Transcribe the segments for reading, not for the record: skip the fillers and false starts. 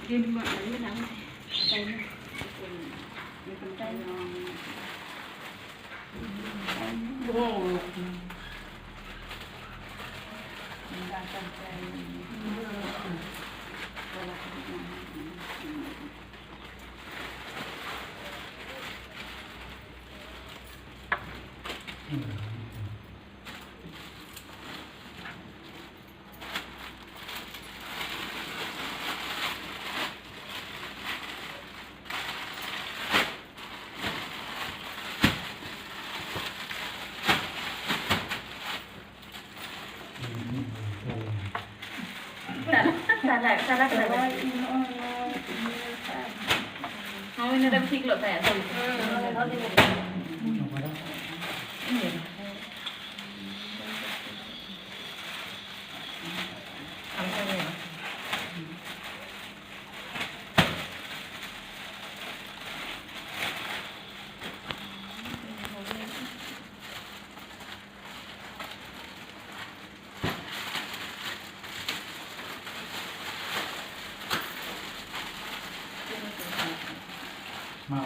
Kim mà lấy nắng tay nó cầm tay bồ mình đang cầm tay Salah oh ini ada musik lo saya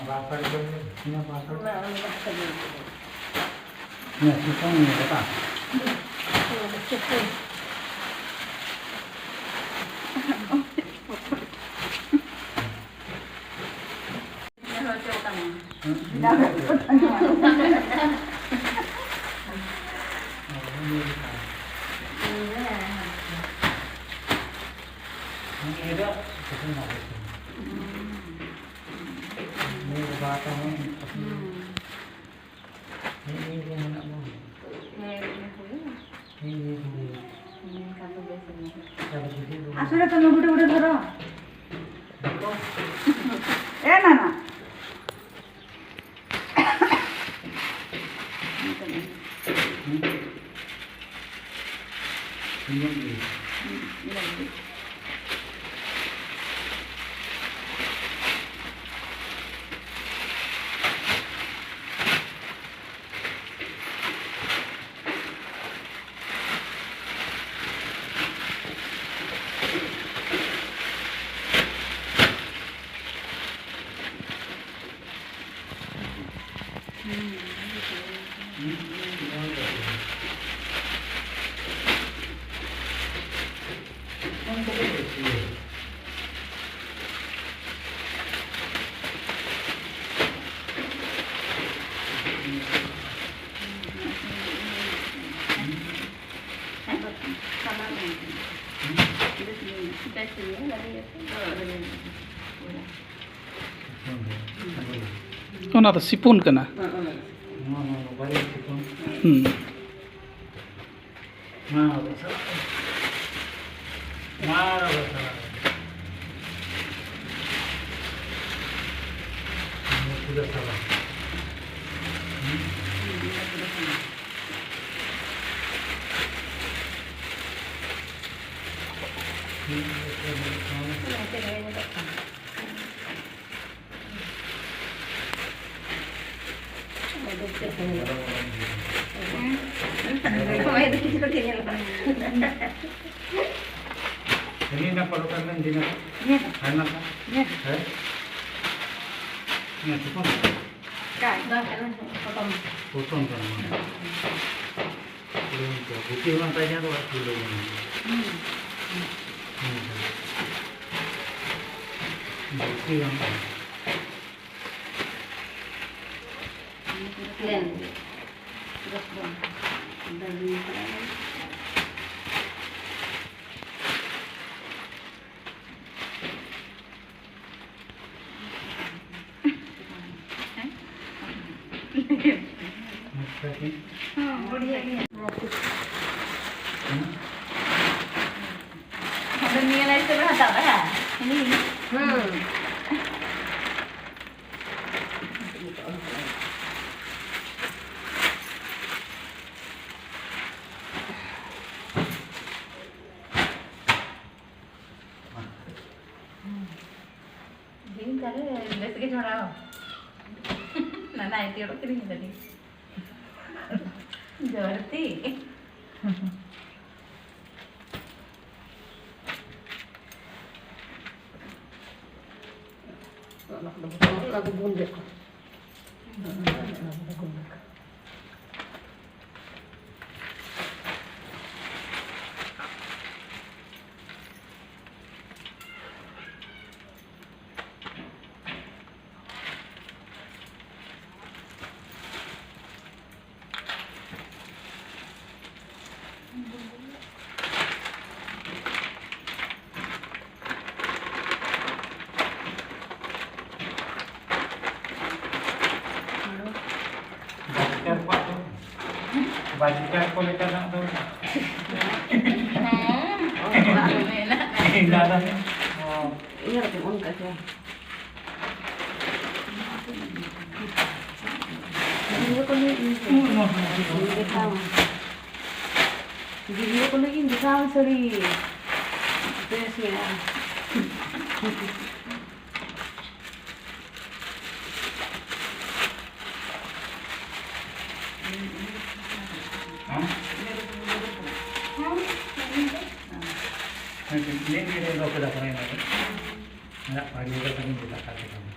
berapa itu? Ini berapa? Ini susah nih, berapa? আসলে তো নবুটে উঠে ধরো এ না না Ona to sipun kana. Ini nak perlukan kan dina? Anak kan? Ini cukup. Potong kan? Belum tu. Bukti ulang tanya tu belum. Bukti yang. investigate ಮಾಡಾವ ನನ್ನ ಆಯ್ತು ಹೇಳೋಕ್ಕಿರಿ ಹಿಂದೆ ಜವರ್ತಿ Bajikan ko ulit na ito. Iya, kung kasi. Hindi ko na hindi kasama sorry. Ito siya. Ini lo sudah pernah ini. Enggak pagi itu kami tidak kasih kamu.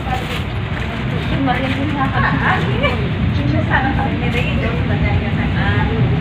Pagi Marian sa kanaan. Sana kami nilagay doon sa daya na.